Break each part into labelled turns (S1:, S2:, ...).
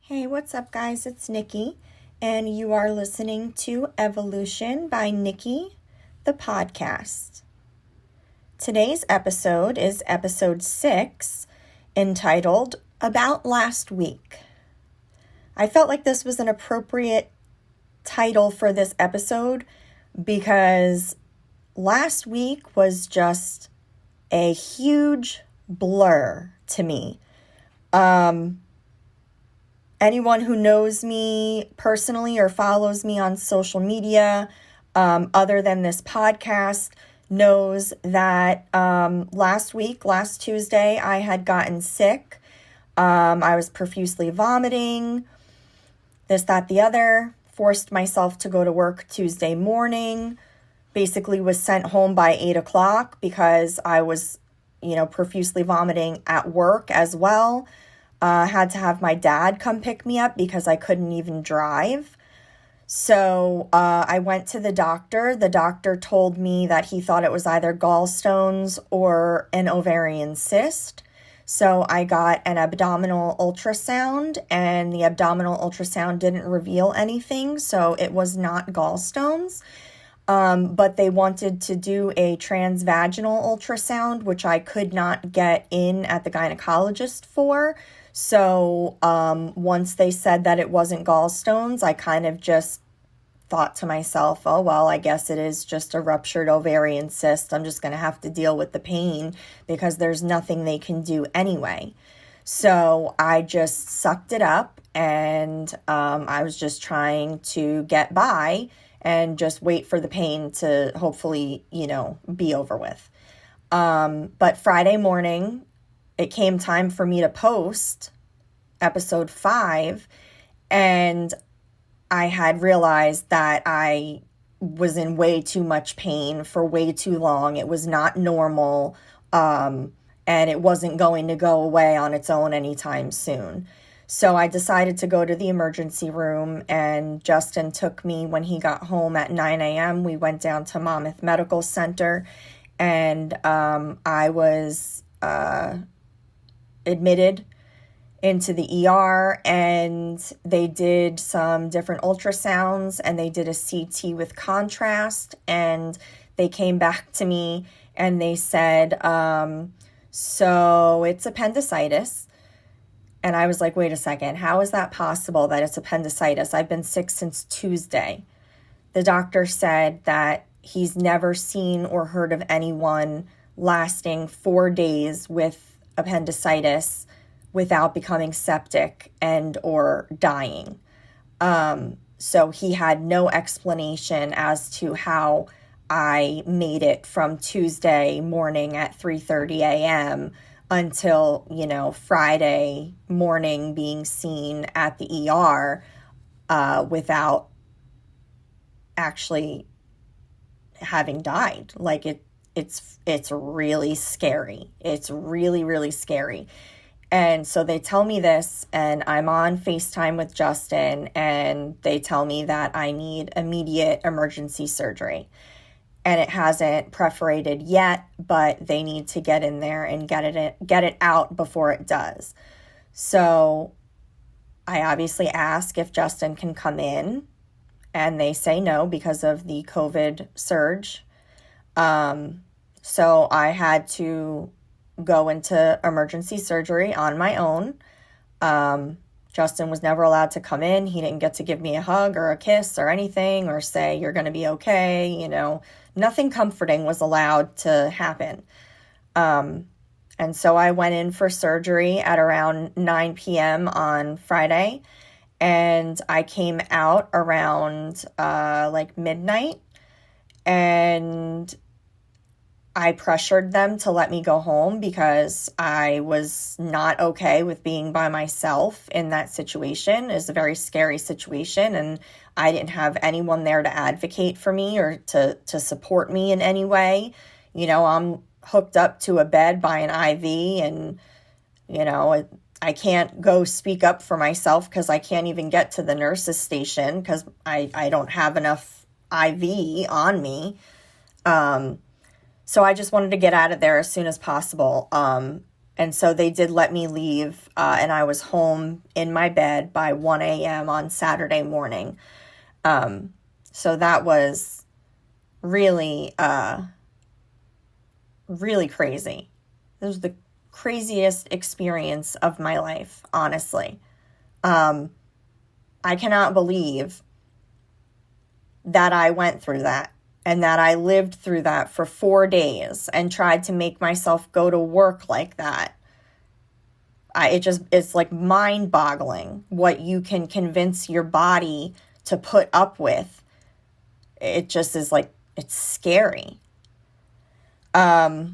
S1: Hey, what's up, guys? It's Nikki, and you are listening to Evolution by Nikki, the podcast. Today's episode is episode 6, entitled About Last Week. I felt like this was an appropriate title for this episode because last week was just a huge blur to me. Anyone who knows me personally or follows me on social media, other than this podcast, knows that last Tuesday, I had gotten sick. I was profusely vomiting, this, that, the other, forced myself to go to work Tuesday morning, basically was sent home by 8 o'clock because I was, profusely vomiting at work as well. Had to have my dad come pick me up because I couldn't even drive. So I went to the doctor. The doctor told me that he thought it was either gallstones or an ovarian cyst. So I got an abdominal ultrasound, and the abdominal ultrasound didn't reveal anything, so it was not gallstones. But they wanted to do a transvaginal ultrasound, which I could not get in at the gynecologist for. So once they said that it wasn't gallstones, I kind of just thought to myself, oh, well, I guess it is just a ruptured ovarian cyst. I'm just going to have to deal with the pain because there's nothing they can do anyway. So I just sucked it up, and I was just trying to get by and just wait for the pain to hopefully, be over with. But Friday morning, it came time for me to post episode 5, and I had realized that I was in way too much pain for way too long. It was not normal, and it wasn't going to go away on its own anytime soon. So I decided to go to the emergency room, and Justin took me when he got home at 9 a.m. We went down to Monmouth Medical Center, and I was admitted into the ER, and they did some different ultrasounds, and they did a CT with contrast, and they came back to me and they said, so it's appendicitis. And I was like, wait a second, how is that possible that it's appendicitis? I've been sick since Tuesday. The doctor said that he's never seen or heard of anyone lasting 4 days with appendicitis without becoming septic and or dying. So he had no explanation as to how I made it from Tuesday morning at 3:30 a.m. until, Friday morning being seen at the ER without actually having died. Like it's really scary. It's really, really scary. And so they tell me this, and I'm on FaceTime with Justin, and they tell me that I need immediate emergency surgery. And it hasn't perforated yet, but they need to get in there and get it out before it does. So I obviously ask if Justin can come in, and they say no because of the COVID surge. So I had to go into emergency surgery on my own. Justin was never allowed to come in. He didn't get to give me a hug or a kiss or anything or say, you're going to be okay. Nothing comforting was allowed to happen. And so I went in for surgery at around 9 p.m. on Friday, and I came out around midnight, and I pressured them to let me go home because I was not okay with being by myself in that situation. It's a very scary situation, and I didn't have anyone there to advocate for me or to support me in any way. I'm hooked up to a bed by an IV, and, I can't go speak up for myself because I can't even get to the nurse's station because I don't have enough IV on me. So I just wanted to get out of there as soon as possible. And so they did let me leave, and I was home in my bed by 1 a.m. on Saturday morning. So that was really, really crazy. It was the craziest experience of my life, honestly. I cannot believe that I went through that and that I lived through that for 4 days and tried to make myself go to work like that. It's like mind-boggling what you can convince your body to put up with. It just is like, it's scary. But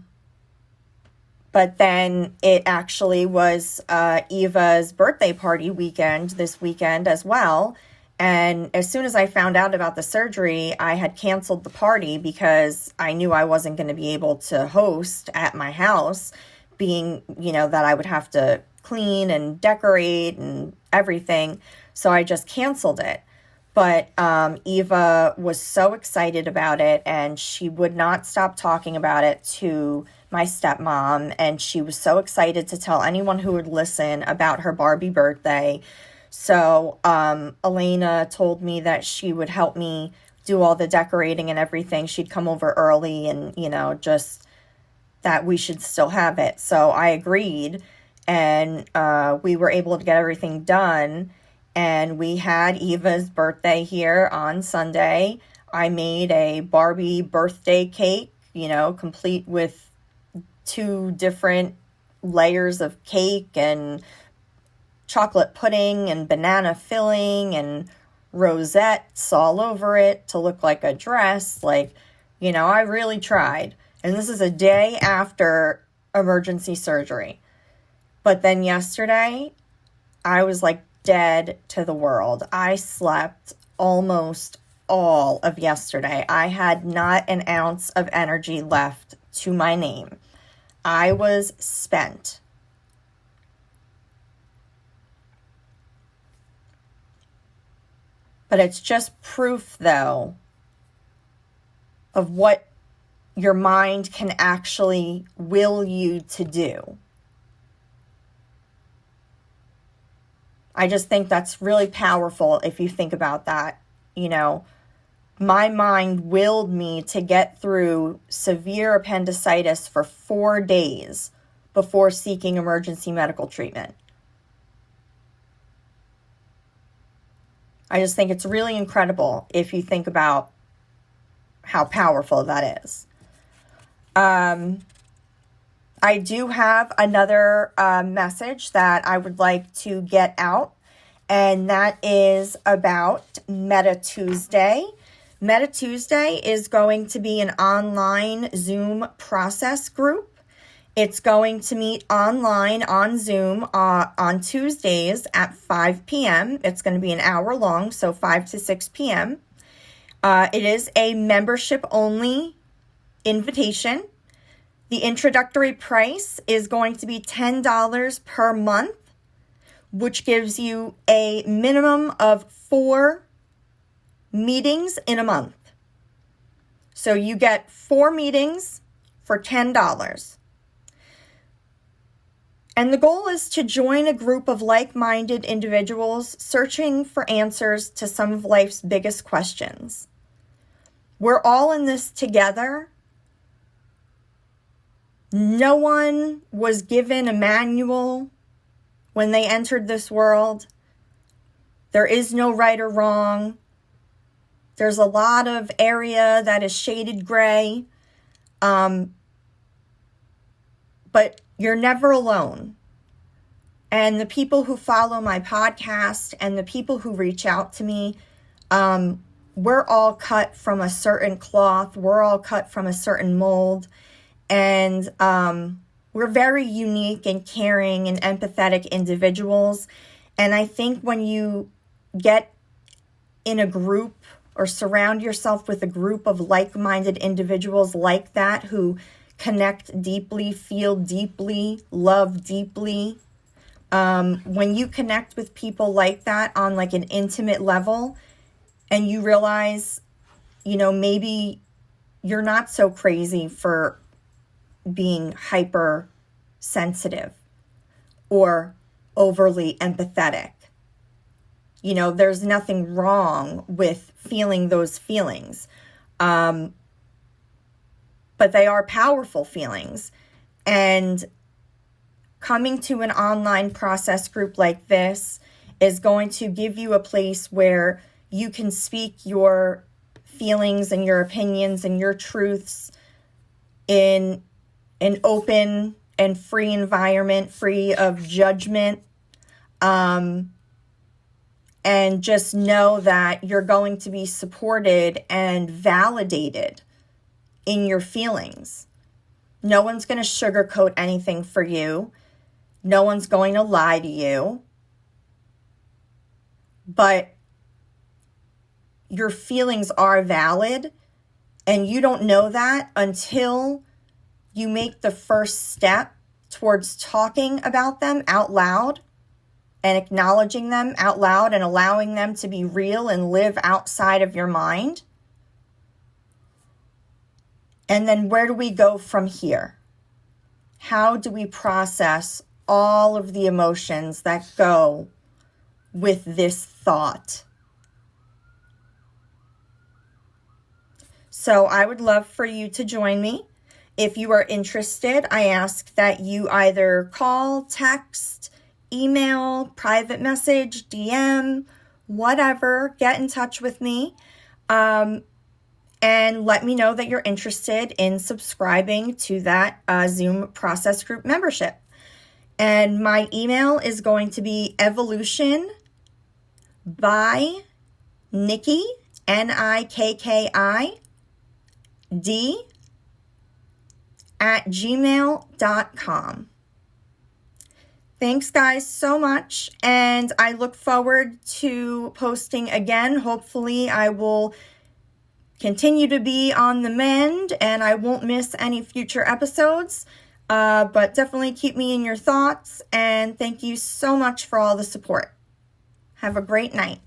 S1: then it actually was Eva's birthday party weekend this weekend as well. And as soon as I found out about the surgery, I had canceled the party because I knew I wasn't going to be able to host at my house, being, that I would have to clean and decorate and everything. So I just canceled it. But Eva was so excited about it, and she would not stop talking about it to my stepmom. And she was so excited to tell anyone who would listen about her Barbie birthday. So Elena told me that she would help me do all the decorating and everything. She'd come over early and, just that we should still have it. So I agreed, and we were able to get everything done. And we had Eva's birthday here on Sunday. I made a Barbie birthday cake, complete with 2 different layers of cake and chocolate pudding and banana filling and rosettes all over it to look like a dress. I really tried. And this is a day after emergency surgery. But then yesterday, I was like dead to the world. I slept almost all of yesterday. I had not an ounce of energy left to my name. I was spent. But it's just proof, though, of what your mind can actually will you to do. I just think that's really powerful if you think about that. My mind willed me to get through severe appendicitis for 4 days before seeking emergency medical treatment. I just think it's really incredible if you think about how powerful that is. I do have another message that I would like to get out, and that is about Meta Tuesday. Meta Tuesday is going to be an online Zoom process group. It's going to meet online on Zoom on Tuesdays at 5 p.m. It's going to be an hour long, so 5 to 6 p.m. It is a membership-only invitation. The introductory price is going to be $10 per month, which gives you a minimum of 4 meetings in a month. So you get 4 meetings for $10. And the goal is to join a group of like-minded individuals searching for answers to some of life's biggest questions. We're all in this together. No one was given a manual when they entered this world. There is no right or wrong. There's a lot of area that is shaded gray. But you're never alone. And the people who follow my podcast and the people who reach out to me, we're all cut from a certain cloth. We're all cut from a certain mold. And we're very unique and caring and empathetic individuals. And I think when you get in a group or surround yourself with a group of like-minded individuals like that who connect deeply, feel deeply, love deeply, when you connect with people like that on like an intimate level and you realize, maybe you're not so crazy for being hyper sensitive or overly empathetic. You know, there's nothing wrong with feeling those feelings. But they are powerful feelings. And coming to an online process group like this is going to give you a place where you can speak your feelings and your opinions and your truths in an open and free environment, free of judgment. And just know that you're going to be supported and validated in your feelings. No one's going to sugarcoat anything for you. No one's going to lie to you. But your feelings are valid, and you don't know that until you make the first step towards talking about them out loud and acknowledging them out loud and allowing them to be real and live outside of your mind. And then where do we go from here? How do we process all of the emotions that go with this thought? So I would love for you to join me. If you are interested, I ask that you either call, text, email, private message, DM, whatever, get in touch with me, and let me know that you're interested in subscribing to that Zoom process group membership. And my email is going to be evolution by Nikki, NIKKI, D, @gmail.com. Thanks, guys, so much, and I look forward to posting again. Hopefully, I will continue to be on the mend, and I won't miss any future episodes, but definitely keep me in your thoughts, and thank you so much for all the support. Have a great night.